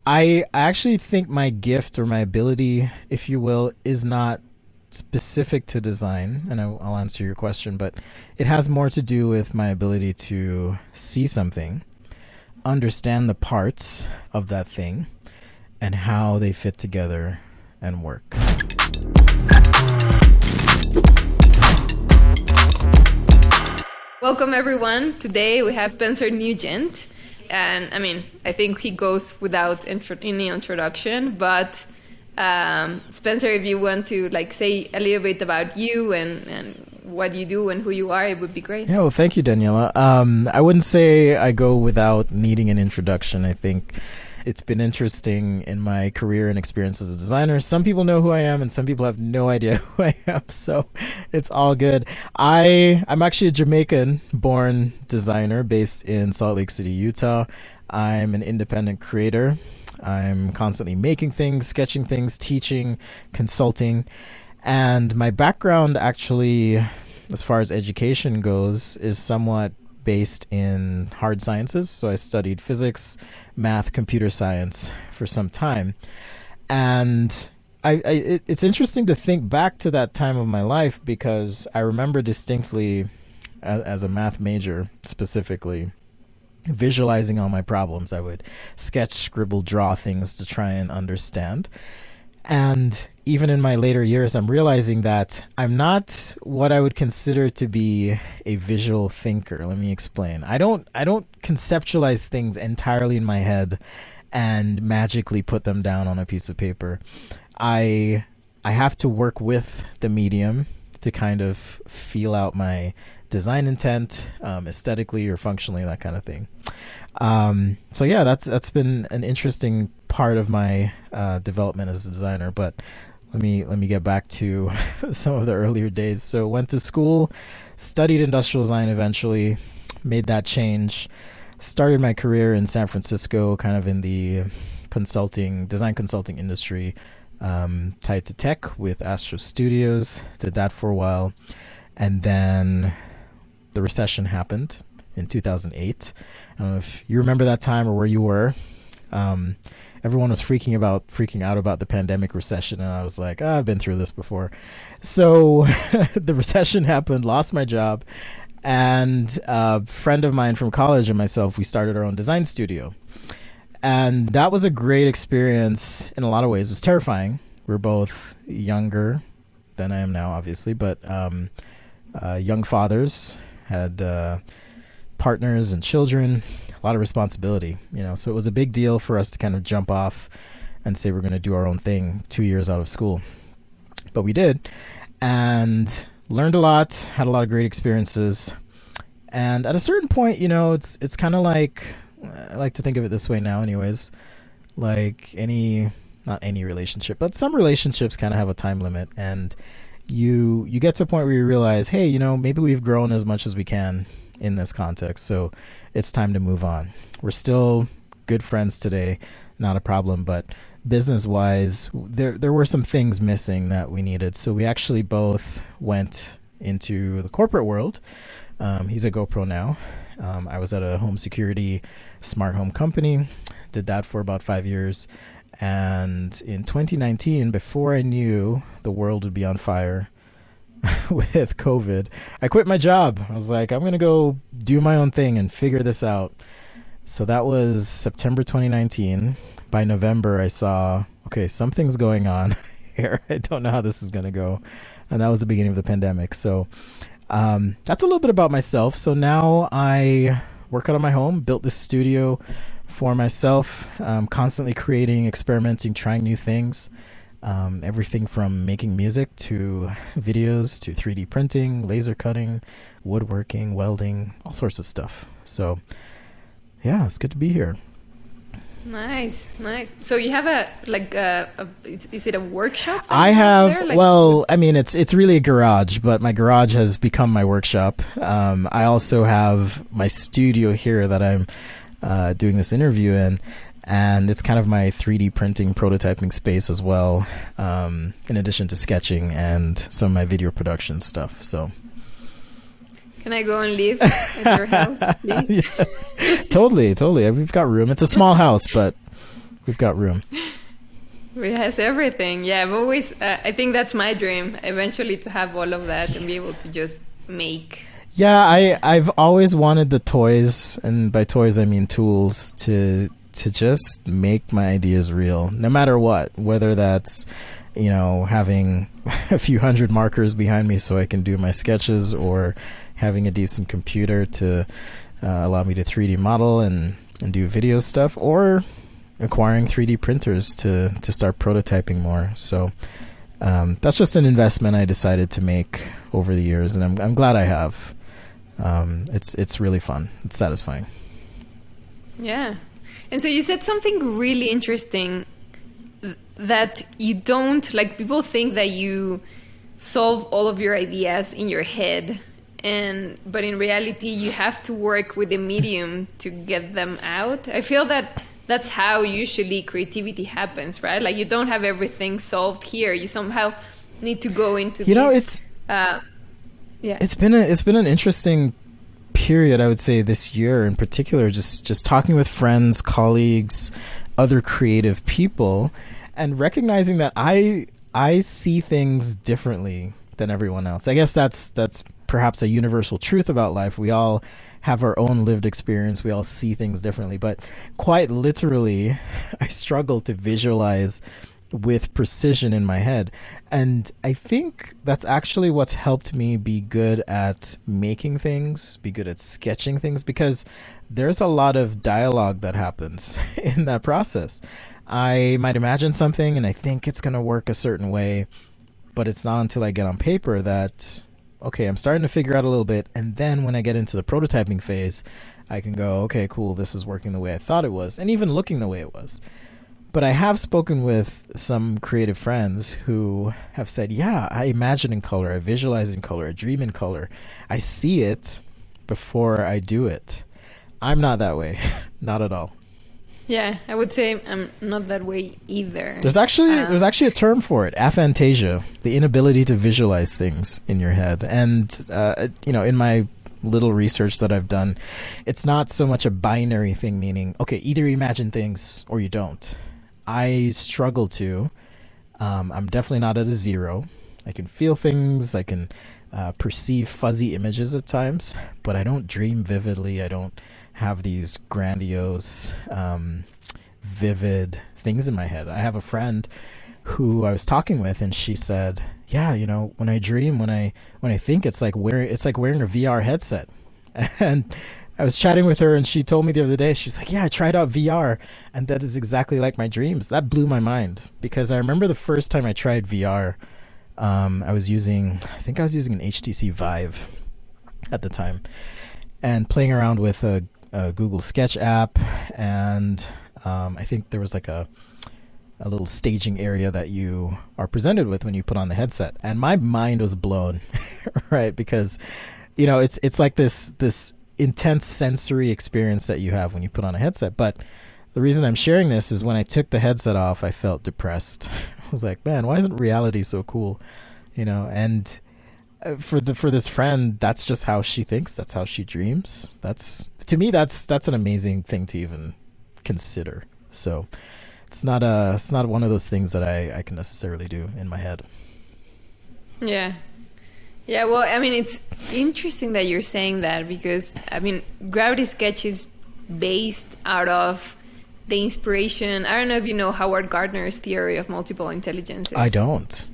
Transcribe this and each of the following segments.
I actually think my gift or my ability, if you will, is not specific to design, and I'll answer your question, but it has more to do with my ability to see something, understand the parts of that thing, and how they fit together and work. Welcome everyone. Today we have Spencer Nugent. And I think he goes without any introduction, but Spencer, if you want to say a little bit about you and what you do and who you are, it would be great. Yeah, well, thank you, Daniela. I wouldn't say I go without needing an introduction. I think it's been interesting in my career and experience as a designer. Some people know who I am and some people have no idea who I am, so it's all good. I'm actually a Jamaican-born designer based in Salt Lake City, Utah. I'm an independent creator. I'm constantly making things, sketching things, teaching, consulting. And my background actually, as far as education goes, is somewhat based in hard sciences. So I studied physics, math, computer science for some time. And it's interesting to think back to that time of my life because I remember distinctly as a math major specifically visualizing all my problems. I would sketch, scribble, draw things to try and understand. And even in my later years, I'm realizing that I'm not what I would consider to be a visual thinker. Let me explain. I don't conceptualize things entirely in my head and magically put them down on a piece of paper. I have to work with the medium to kind of feel out my design intent, aesthetically or functionally, that kind of thing. So yeah, that's been an interesting part of my development as a designer. But let me get back to some of the earlier days. So went to school, studied industrial design eventually, made that change, started my career in San Francisco, kind of in the design consulting industry, tied to tech with Astro Studios, did that for a while. And then the recession happened in 2008. I don't know if you remember that time or where you were. Everyone was freaking out about the pandemic recession, and I was like, I've been through this before. So the recession happened, lost my job, and a friend of mine from college and myself, we started our own design studio. And that was a great experience in a lot of ways. It was terrifying. We're both younger than I am now, obviously, but young fathers, had partners and children, a lot of responsibility, so it was a big deal for us to kind of jump off and say we're going to do our own thing 2 years out of school. But we did, and learned a lot, had a lot of great experiences. And at a certain point, it's kind of like, I like to think of it this way now anyways, like not any relationship, but some relationships kind of have a time limit, and you get to a point where you realize, hey, maybe we've grown as much as we can in this context, so it's time to move on. We're still good friends today, not a problem, but business-wise, there were some things missing that we needed, so we actually both went into the corporate world. He's at GoPro now. I was at a home security smart home company, did that for about 5 years. And in 2019, before I knew the world would be on fire with COVID, I quit my job. I was like, I'm going to go do my own thing and figure this out. So that was September 2019. By November, I saw, okay, something's going on here. I don't know how this is going to go. And that was the beginning of the pandemic. So that's a little bit about myself. So now I work out of my home, built this studio for myself, constantly creating, experimenting, trying new things, everything from making music to videos to 3D printing, laser cutting, woodworking, welding, all sorts of stuff. So yeah, it's good to be here. Nice. So you have is it a workshop? I have, it's really a garage, but my garage has become my workshop. I also have my studio here that I'm doing this interview in, and it's kind of my 3D printing prototyping space as well, in addition to sketching and some of my video production stuff. So can I go and live at your house, please? Yeah. Totally. We've got room. It's a small house, but We've got room. We has everything. Yeah, I've always, I think that's my dream, eventually to have all of that and be able to just make. Yeah, I've always wanted the toys, and by toys I mean tools, to just make my ideas real, no matter what, whether that's, you know, having a few hundred markers behind me so I can do my sketches, or having a decent computer to allow me to 3D model and do video stuff, or acquiring 3D printers to start prototyping more. So that's just an investment I decided to make over the years, and I'm glad I have. It's really fun. It's satisfying. Yeah. And so you said something really interesting, that you don't, like, people think that you solve all of your ideas in your head, but in reality you have to work with the medium to get them out. I feel that that's how usually creativity happens, right? Like, you don't have everything solved here. You somehow need to go into it's been an interesting period, I would say, this year in particular, just talking with friends, colleagues, other creative people, and recognizing that I see things differently than everyone else. I guess that's perhaps a universal truth about life. We all have our own lived experience. We all see things differently, but quite literally, I struggle to visualize with precision in my head. And I think that's actually what's helped me be good at making things, be good at sketching things, because there's a lot of dialogue that happens in that process. I might imagine something and I think it's going to work a certain way, but it's not until I get on paper that, okay, I'm starting to figure out a little bit. And then when I get into the prototyping phase, I can go, okay, cool, this is working the way I thought it was, and even looking the way it was. But I have spoken with some creative friends who have said, yeah, I imagine in color, I visualize in color, I dream in color. I see it before I do it. I'm not that way. Not at all. Yeah, I would say I'm not that way either. There's actually a term for it, aphantasia, the inability to visualize things in your head. And, in my little research that I've done, it's not so much a binary thing, meaning, okay, either you imagine things or you don't. I struggle to. I'm definitely not at a 0. I can feel things. I can perceive fuzzy images at times, but I don't dream vividly. I don't have these grandiose, vivid things in my head. I have a friend who I was talking with, and she said, yeah, when I dream, when I think, it's like wearing a VR headset. And I was chatting with her, and she told me the other day, she's like, yeah, I tried out VR, and that is exactly like my dreams. That blew my mind, because I remember the first time I tried VR, I was using an HTC Vive at the time, and playing around with a Google Sketch app, and I think there was like a little staging area that you are presented with when you put on the headset, and my mind was blown, right? Because it's like this intense sensory experience that you have when you put on a headset. But the reason I'm sharing this is when I took the headset off, I felt depressed. I was like, man, why isn't reality so cool? And for this friend, that's just how she thinks. That's how she dreams. To me, that's an amazing thing to even consider. So it's not one of those things that I can necessarily do in my head. Yeah. Yeah, well, I mean, it's interesting that you're saying that, because, I mean, Gravity Sketch is based out of the inspiration. I don't know if you know Howard Gardner's theory of multiple intelligences. I don't.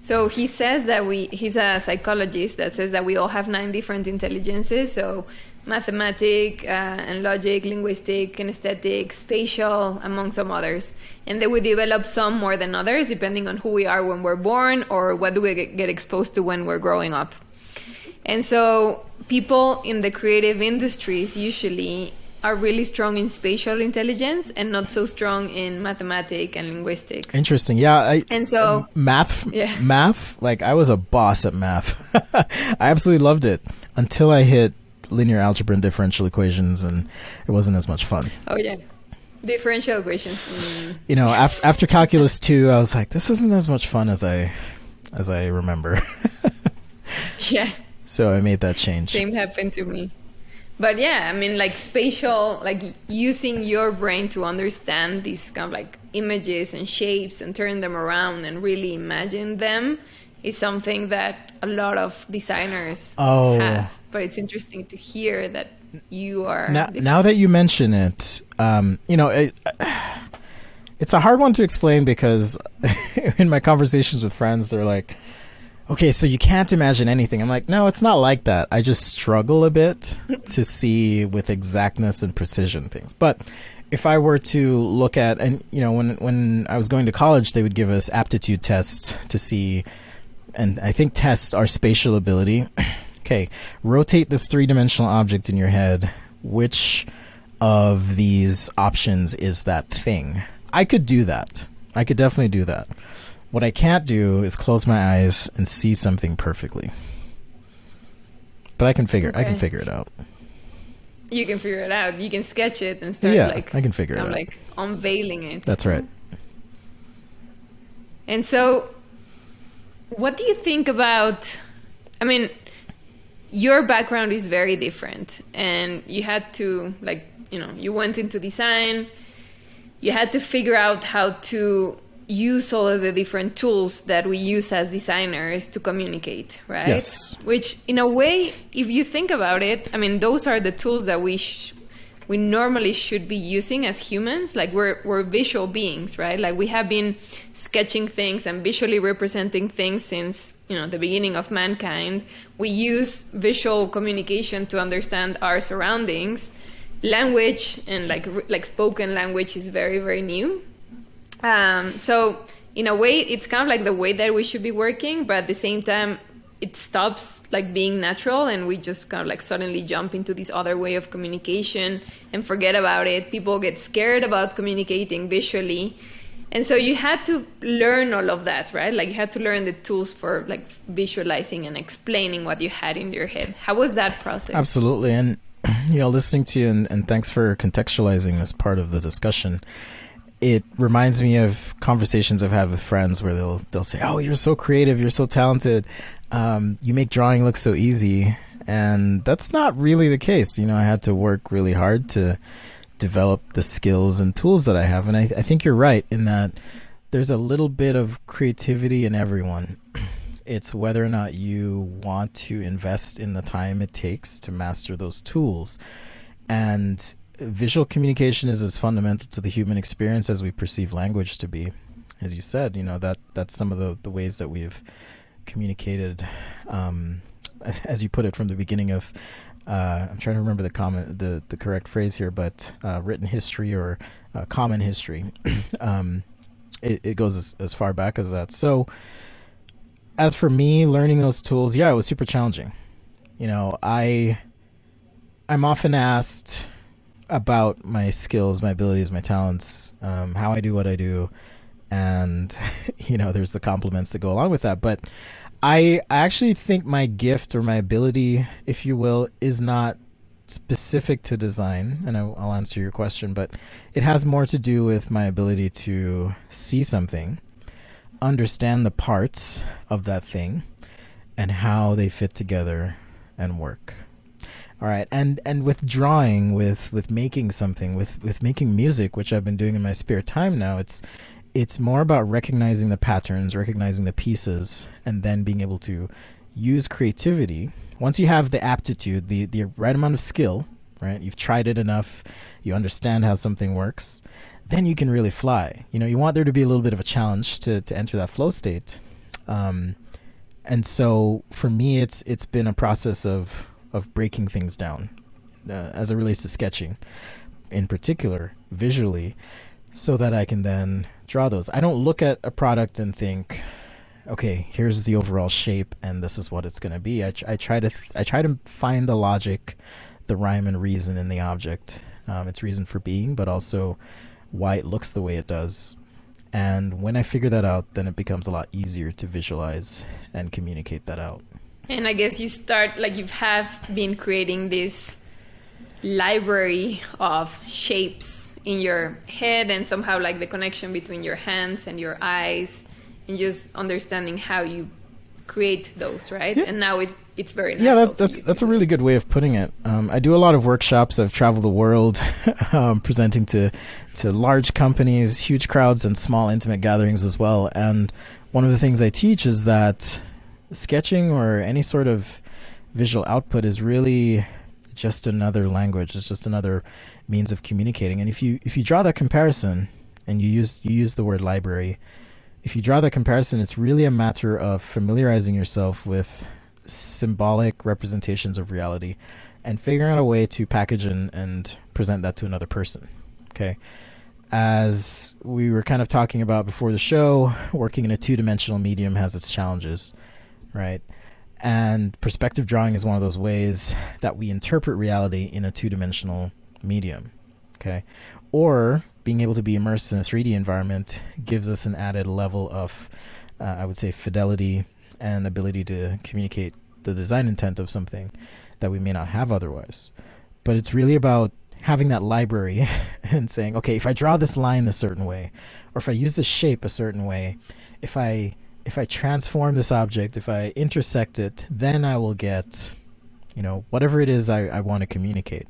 So he says that he's a psychologist that says that we all have 9 different intelligences. So mathematic and logic, linguistic, kinesthetic, spatial, among some others. And that we develop some more than others, depending on who we are when we're born or what do we get exposed to when we're growing up. And so people in the creative industries usually are really strong in spatial intelligence and not so strong in mathematics and linguistics. Interesting. Yeah. Math, like I was a boss at math. I absolutely loved it until I hit linear algebra and differential equations, and it wasn't as much fun. Oh yeah, differential equations. After calculus 2, I was like, this isn't as much fun as I remember. Yeah. So I made that change. Same happened to me. But yeah, I mean, like spatial, like using your brain to understand these kind of like images and shapes and turn them around and really imagine them is something that a lot of designers have. But it's interesting to hear that you are. Now that you mention it, it's a hard one to explain because in my conversations with friends, they're like, okay, so you can't imagine anything. I'm like, no, it's not like that. I just struggle a bit to see with exactness and precision things. But if I were to look at, and when I was going to college, they would give us aptitude tests to see, and I think tests our spatial ability. Okay, rotate this three-dimensional object in your head. Which of these options is that thing? I could do that. I could definitely do that. What I can't do is close my eyes and see something perfectly. But I can figure it out. You can figure it out. You can sketch it and start I can figure it out. Like unveiling it. That's right. And so what do you think about, I mean, your background is very different and you had to you went into design, you had to figure out how to use all of the different tools that we use as designers to communicate, right? Yes. Which in a way, if you think about it, I mean, those are the tools that we normally should be using as humans. Like we're visual beings, right? Like we have been sketching things and visually representing things since, the beginning of mankind. We use visual communication to understand our surroundings. Language and like spoken language is very, very new. So in a way, it's kind of like the way that we should be working, but at the same time, it stops like being natural and we just kind of like suddenly jump into this other way of communication and forget about it. People get scared about communicating visually. And so you had to learn all of that, right? Like you had to learn the tools for like visualizing and explaining what you had in your head. How was that process? Absolutely. And, listening to you and thanks for contextualizing this part of the discussion. It reminds me of conversations I've had with friends where they'll say, "Oh, you're so creative, you're so talented, you make drawing look so easy," and that's not really the case. I had to work really hard to develop the skills and tools that I have, and I think you're right in that there's a little bit of creativity in everyone. It's whether or not you want to invest in the time it takes to master those tools, and visual communication is as fundamental to the human experience as we perceive language to be. As you said, that's some of the ways that we've communicated, as you put it from the beginning of, I'm trying to remember the correct phrase here, but written history or common history. It goes as far back as that. So as for me, learning those tools, it was super challenging. I'm often asked about my skills, my abilities, my talents, how I do what I do. And, there's the compliments that go along with that. But I actually think my gift or my ability, if you will, is not specific to design. And I'll answer your question, but it has more to do with my ability to see something, understand the parts of that thing, and how they fit together and work. All right, and with drawing, with making something, with making music, which I've been doing in my spare time now, it's more about recognizing the patterns, recognizing the pieces, and then being able to use creativity. Once you have the aptitude, the right amount of skill, right? You've tried it enough, you understand how something works, then you can really fly. You want there to be a little bit of a challenge to enter that flow state. And so for me, it's been a process of breaking things down as it relates to sketching, in particular, visually, so that I can then draw those. I don't look at a product and think, okay, here's the overall shape and this is what it's going to be. I try to find the logic, the rhyme and reason in the object, its reason for being, but also why it looks the way it does. And when I figure that out, then it becomes a lot easier to visualize and communicate that out. And I guess you have been creating this library of shapes in your head and somehow like the connection between your hands and your eyes and just understanding how you create those, right? Yeah. And now it's very Yeah, natural. that's a really good way of putting it. I do a lot of workshops. I've traveled the world presenting to large companies, huge crowds, and small intimate gatherings as well. And one of the things I teach is that sketching or any sort of visual output is really just another language. It's just another means of communicating. And if you draw that comparison, and you use the word library, if you draw that comparison, it's really a matter of familiarizing yourself with symbolic representations of reality and figuring out a way to package and present that to another person. Okay. As we were kind of talking about before the show, working in a two-dimensional medium has its challenges, right? And perspective drawing is one of those ways that we interpret reality in a two-dimensional medium, okay? Or being able to be immersed in a 3D environment gives us an added level of, I would say, fidelity and ability to communicate the design intent of something that we may not have otherwise. But it's really about having that library and saying, okay, if I draw this line a certain way, or if I use this shape a certain way, if I transform this object, if I intersect it, then I will get, whatever it is I want to communicate.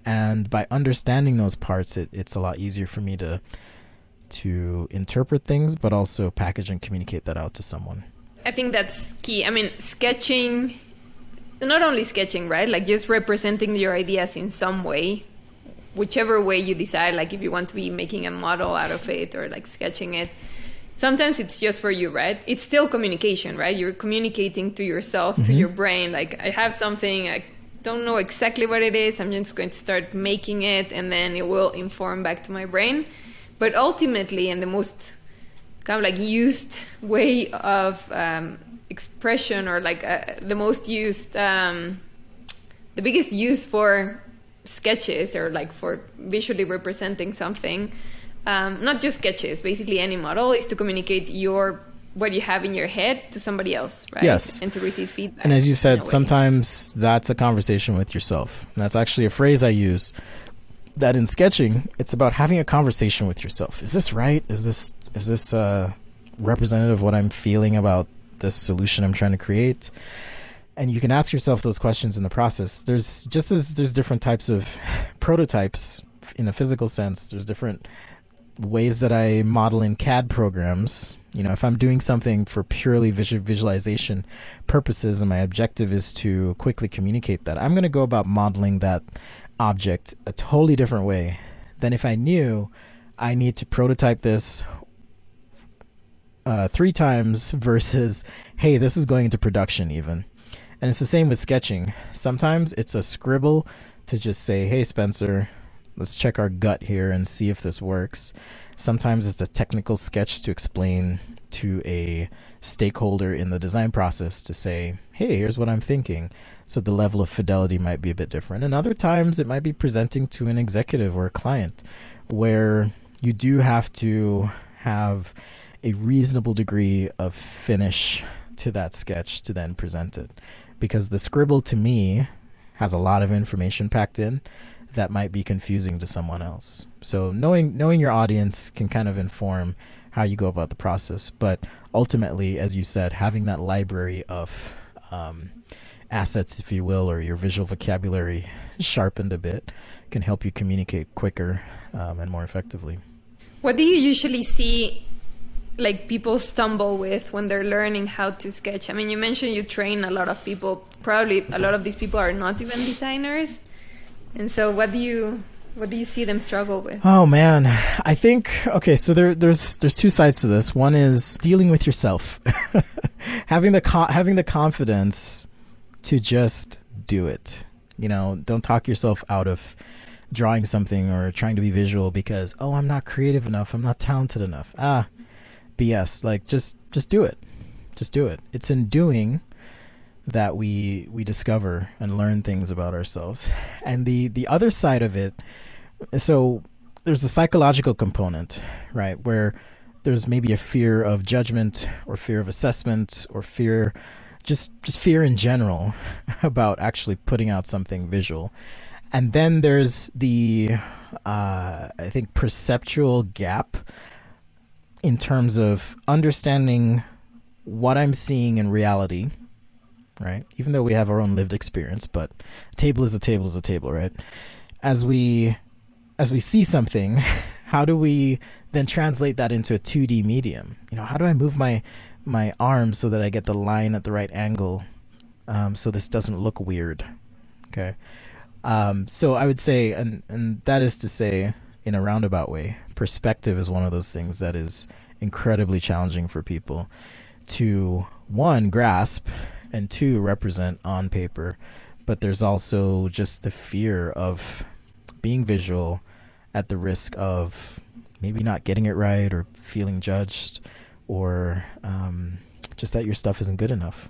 And by understanding those parts, it's a lot easier for me to interpret things, but also package and communicate that out to someone. I think that's key. I mean, sketching, not only sketching, right? Like just representing your ideas in some way, whichever way you decide, like if you want to be making a model out of it or like sketching it. Sometimes it's just for you, right? It's still communication, right? You're communicating to yourself, to your brain. Like, I have something, I don't know exactly what it is. I'm just going to start making it, and then it will inform back to my brain. But ultimately, and the most kind of like used way of expression, or like the most used, the biggest use for sketches, or like for visually representing something, not just sketches, basically any model, is to communicate what you have in your head to somebody else, right? Yes. And to receive feedback. And as you said, sometimes that's a conversation with yourself. And that's actually a phrase I use, that in sketching, it's about having a conversation with yourself. Is this right? Is this representative of what I'm feeling about this solution I'm trying to create? And you can ask yourself those questions in the process. There's different types of prototypes in a physical sense. There's different ways that I model in CAD programs. If I'm doing something for purely visualization purposes and my objective is to quickly communicate that, I'm going to go about modeling that object a totally different way than if I knew I need to prototype this 3 times versus, hey, this is going into production even. And it's the same with sketching. Sometimes it's a scribble to just say, hey, Spencer, let's check our gut here and see if this works. Sometimes it's a technical sketch to explain to a stakeholder in the design process to say, hey, here's what I'm thinking. So the level of fidelity might be a bit different. And other times it might be presenting to an executive or a client, where you do have to have a reasonable degree of finish to that sketch to then present it. Because the scribble, to me, has a lot of information packed in that might be confusing to someone else. So knowing your audience can kind of inform how you go about the process. But ultimately, as you said, having that library of assets, if you will, or your visual vocabulary sharpened a bit, can help you communicate quicker and more effectively. What do you usually see like people stumble with when they're learning how to sketch? I mean, you mentioned you train a lot of people. Probably a lot of these people are not even designers. And so what do you see them struggle with? Oh man, I think, okay, so there's 2 sides to this. One is dealing with yourself. having the confidence to just do it. Don't talk yourself out of drawing something or trying to be visual because, oh, I'm not creative enough, I'm not talented enough. BS. Like just do it. Just do it. It's in doing that we discover and learn things about ourselves. And the other side of it, so there's a psychological component, right, where there's maybe a fear of judgment or fear of assessment or fear, just fear in general about actually putting out something visual. And then there's the I think perceptual gap in terms of understanding what I'm seeing in reality right? Even though we have our own lived experience, but a table is a table is a table, right? As we see something, how do we then translate that into a 2D medium? How do I move my arm so that I get the line at the right angle, so this doesn't look weird? Okay. So I would say, and that is to say, in a roundabout way, perspective is one of those things that is incredibly challenging for people to, one, grasp, and two, represent on paper. But there's also just the fear of being visual at the risk of maybe not getting it right or feeling judged, or just that your stuff isn't good enough.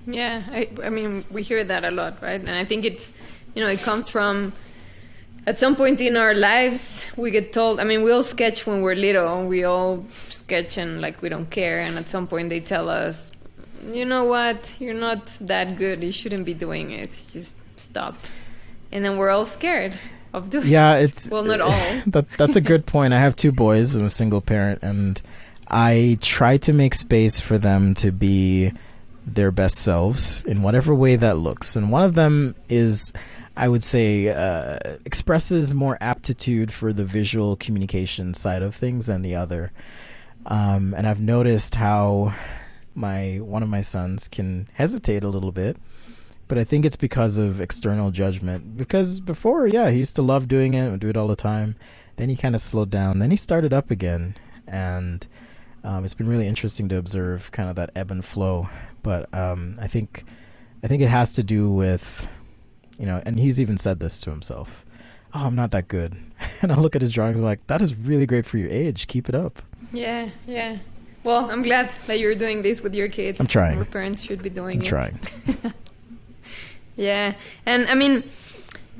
Yeah, I mean, we hear that a lot, right? And I think it's, it comes from, at some point in our lives, we get told, I mean, we all sketch when we're little. We all sketch and like we don't care. And at some point they tell us, you know what, you're not that good. You shouldn't be doing it. Just stop. And then we're all scared of doing it. Well, not all. That's a good point. I have 2 boys. I'm a single parent. And I try to make space for them to be their best selves in whatever way that looks. And one of them is, I would say, expresses more aptitude for the visual communication side of things than the other. And I've noticed how one of my sons can hesitate a little bit, but I think it's because of external judgment. Because before, he used to love doing it and do it all the time. Then he kind of slowed down. Then he started up again. And it's been really interesting to observe kind of that ebb and flow. But I think it has to do with, and he's even said this to himself, oh, I'm not that good. And I look at his drawings, I'm like, that is really great for your age. Keep it up. Yeah. Well, I'm glad that you're doing this with your kids. I'm trying. More parents should be doing it. I'm trying. Yeah. And I mean,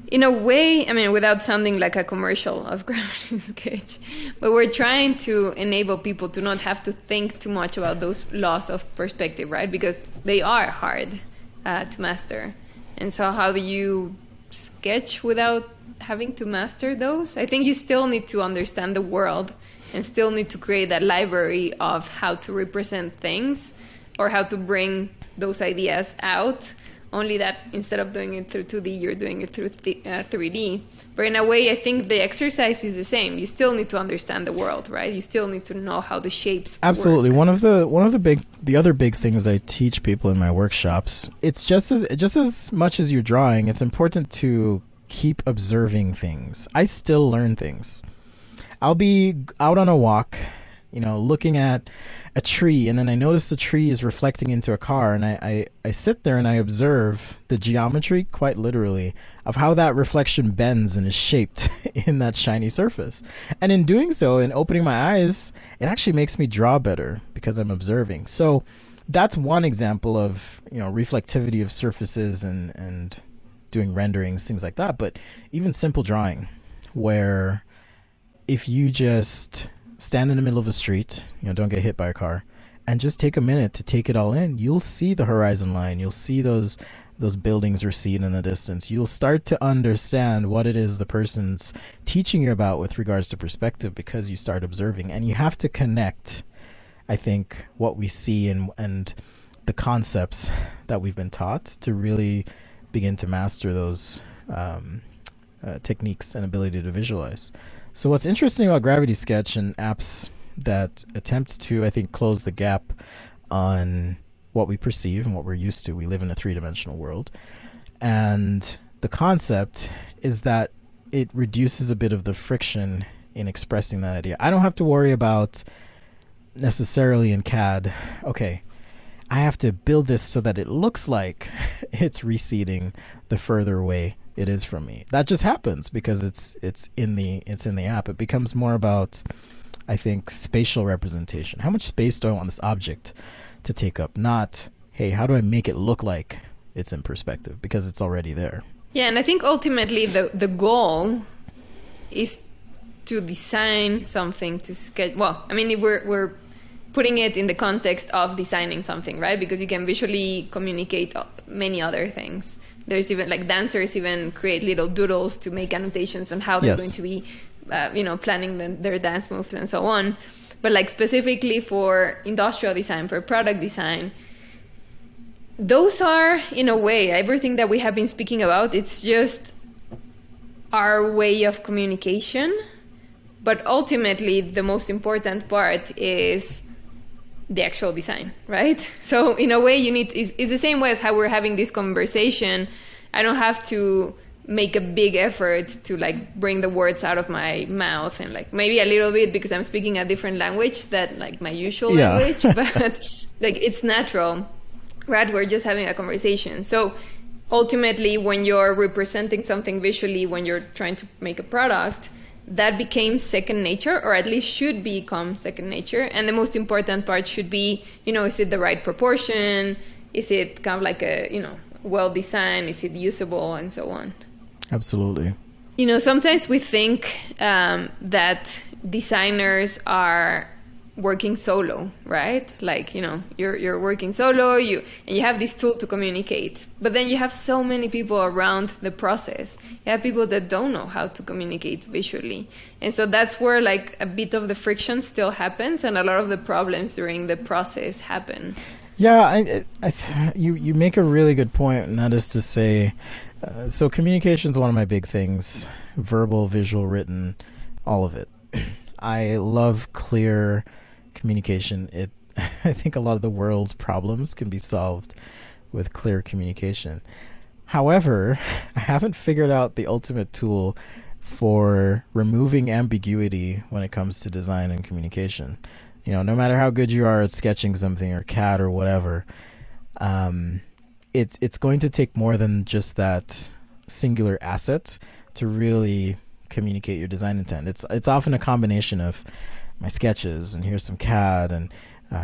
in a way, without sounding like a commercial of Gravity Sketch, but we're trying to enable people to not have to think too much about those laws of perspective, right? Because they are hard to master. And so how do you sketch without having to master those? I think you still need to understand the world and still need to create that library of how to represent things or how to bring those ideas out. Only that instead of doing it through 2D, you're doing it through 3D. But in a way, I think the exercise is the same. You still need to understand the world, right? You still need to know how the shapes Absolutely. work. One of the other big things I teach people in my workshops, it's just as much as you're drawing, it's important to keep observing things. I still learn things. I'll be out on a walk, looking at a tree, and then I notice the tree is reflecting into a car, and I sit there and I observe the geometry, quite literally, of how that reflection bends and is shaped in that shiny surface. And in doing so, in opening my eyes, it actually makes me draw better because I'm observing. So that's one example of, reflectivity of surfaces and doing renderings, things like that. But even simple drawing, where if you just stand in the middle of a street, don't get hit by a car, and just take a minute to take it all in, you'll see the horizon line. You'll see those buildings recede in the distance. You'll start to understand what it is the person's teaching you about with regards to perspective, because you start observing. And you have to connect, I think, what we see and the concepts that we've been taught to really begin to master those techniques and ability to visualize. So what's interesting about Gravity Sketch and apps that attempt to, I think, close the gap on what we perceive and what we're used to. We live in a 3-dimensional world. And the concept is that it reduces a bit of the friction in expressing that idea. I don't have to worry about necessarily in CAD, okay, I have to build this so that it looks like it's receding the further away it is from me. That just happens because it's in the app. It becomes more about, I think, spatial representation. How much space do I want this object to take up? Not, hey, how do I make it look like it's in perspective? Because it's already there. Yeah, and I think ultimately the goal is to design something to sketch. Well, I mean, if we're putting it in the context of designing something, right? Because you can visually communicate many other things. There's even like dancers even create little doodles to make annotations on how they're going to be, planning their dance moves and so on. But like specifically for industrial design, for product design, those are, in a way, everything that we have been speaking about, it's just our way of communication. But ultimately, the most important part is the actual design, right? So in a way, it's the same way as how we're having this conversation. I don't have to make a big effort to like bring the words out of my mouth, and like maybe a little bit because I'm speaking a different language than like my usual language, but like it's natural, right? We're just having a conversation. So ultimately, when you're representing something visually, when you're trying to make a product, that became second nature, or at least should become second nature. And the most important part should be, is it the right proportion? Is it kind of like a, well designed? Is it usable? And so on. Absolutely. Sometimes we think that designers are working solo, right? Like, you're working solo, and you have this tool to communicate, but then you have so many people around the process. You have people that don't know how to communicate visually. And so that's where like a bit of the friction still happens, and a lot of the problems during the process happen. Yeah, you make a really good point, and that is to say, so communication is one of my big things, verbal, visual, written, all of it. I love clear communication. I think a lot of the world's problems can be solved with clear communication. However, I haven't figured out the ultimate tool for removing ambiguity when it comes to design and communication. No matter how good you are at sketching something or CAD or whatever, it's going to take more than just that singular asset to really communicate your design intent. It's often a combination of my sketches, and here's some CAD, and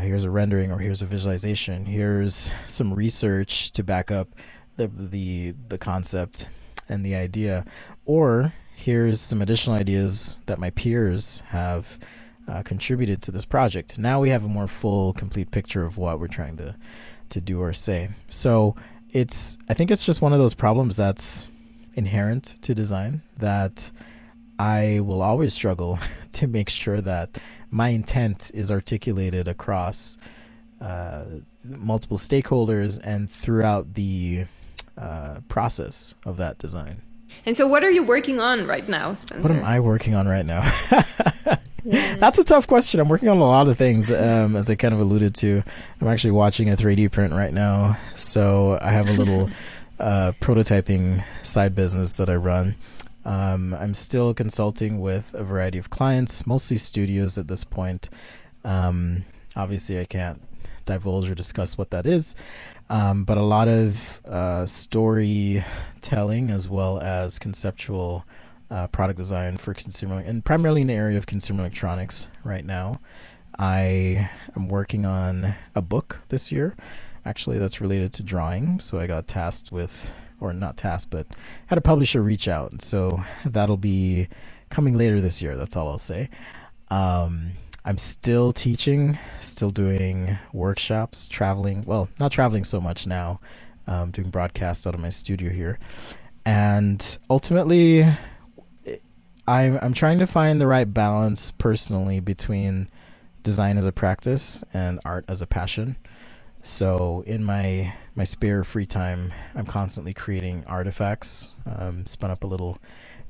here's a rendering, or here's a visualization, here's some research to back up the concept and the idea, or here's some additional ideas that my peers have contributed to this project. Now we have a more full, complete picture of what we're trying to do or say. So I think it's just one of those problems that's inherent to design, that I will always struggle to make sure that my intent is articulated across multiple stakeholders and throughout the process of that design. And so what are you working on right now, Spencer? What am I working on right now? That's a tough question. I'm working on a lot of things, as I kind of alluded to. I'm actually watching a 3D print right now. So I have a little prototyping side business that I run. I'm still consulting with a variety of clients, mostly studios at this point. Obviously, I can't divulge or discuss what that is, but a lot of storytelling as well as conceptual product design for consumer, and primarily in the area of consumer electronics right now. I am working on a book this year, actually, that's related to drawing. So I got tasked with, or not tasked, but had a publisher reach out. So that'll be coming later this year. That's all I'll say. I'm still teaching, still doing workshops, traveling. Well, not traveling so much now, doing broadcasts out of my studio here. And ultimately, I'm trying to find the right balance personally between design as a practice and art as a passion. So in my spare free time, I'm constantly creating artifacts. Spun up a little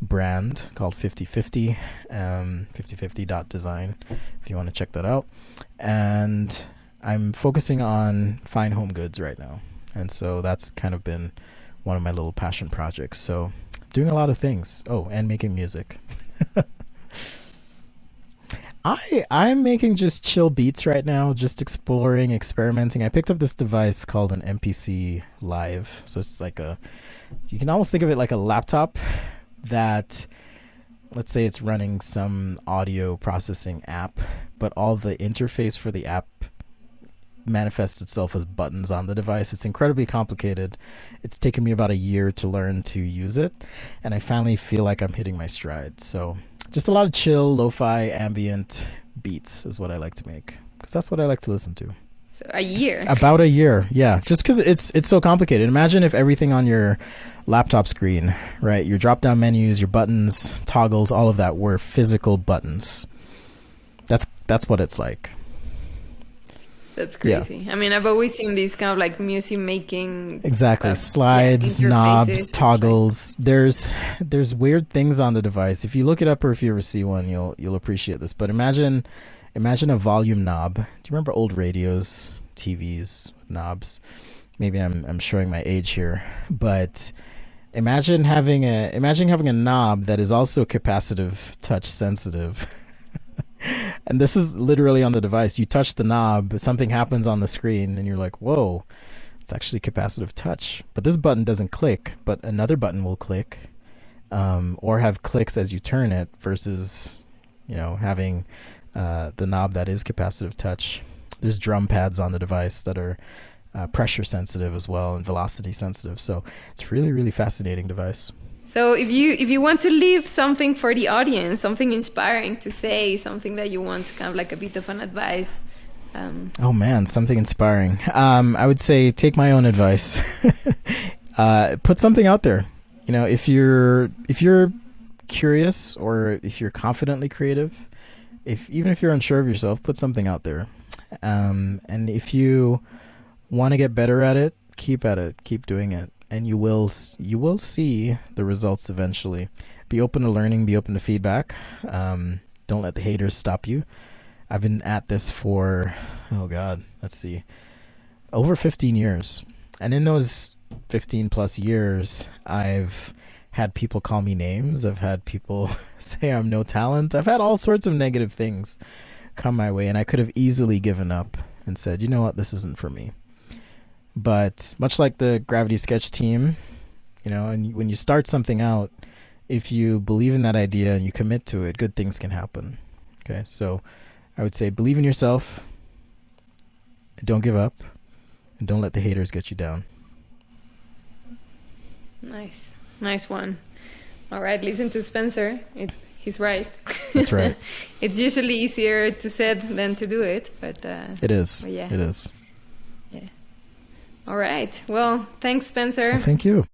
brand called 5050, 5050.design, if you want to check that out. And I'm focusing on fine home goods right now. And so that's kind of been one of my little passion projects. So doing a lot of things. Oh, and making music. I'm making just chill beats right now, just exploring, experimenting. I picked up this device called an MPC Live. So it's like you can almost think of it like a laptop that, let's say it's running some audio processing app, but all the interface for the app manifests itself as buttons on the device. It's incredibly complicated. It's taken me about a year to learn to use it, and I finally feel like I'm hitting my stride. So just a lot of chill, lo-fi, ambient beats is what I like to make, because that's what I like to listen to. So a year? About a year, yeah. Just because it's so complicated. Imagine if everything on your laptop screen, right, your drop-down menus, your buttons, toggles, all of that were physical buttons. That's what it's like. That's crazy. I mean, I've always seen these kind of like music making Exactly. Slides, interfaces. knobs, It's toggles. There's weird things on the device. If you look it up or if you ever see one, you'll appreciate this. But imagine a volume knob. Do you remember old radios, TVs with knobs? Maybe I'm showing my age here, but imagine having a knob that is also capacitive touch sensitive. And this is literally on the device. You touch the knob, something happens on the screen, and you're like, whoa, it's actually capacitive touch. But this button doesn't click, but another button will click, or have clicks as you turn it versus, having the knob that is capacitive touch. There's drum pads on the device that are pressure sensitive as well and velocity sensitive. So it's really, really fascinating device. So if you want to leave something for the audience, something inspiring to say, something that you want kind of like a bit of an advice. Oh man, something inspiring. I would say take my own advice. Put something out there. If you're curious or if you're confidently creative, even if you're unsure of yourself, put something out there. And if you want to get better at it, keep at it, keep doing it. And you will see the results eventually. Be open to learning, be open to feedback. Don't let the haters stop you. I've been at this for, over 15 years. And in those 15 plus years, I've had people call me names. I've had people say I'm no talent. I've had all sorts of negative things come my way. And I could have easily given up and said, you know what, this isn't for me. But much like the Gravity Sketch team, and when you start something out, if you believe in that idea and you commit to it, good things can happen. Okay, so I would say believe in yourself, and don't give up, and don't let the haters get you down. Nice one. All right, listen to Spencer. He's right. That's right. It's usually easier to say than to do it, but it is. Yeah. It is. Yeah. All right. Well, thanks, Spencer. Well, thank you.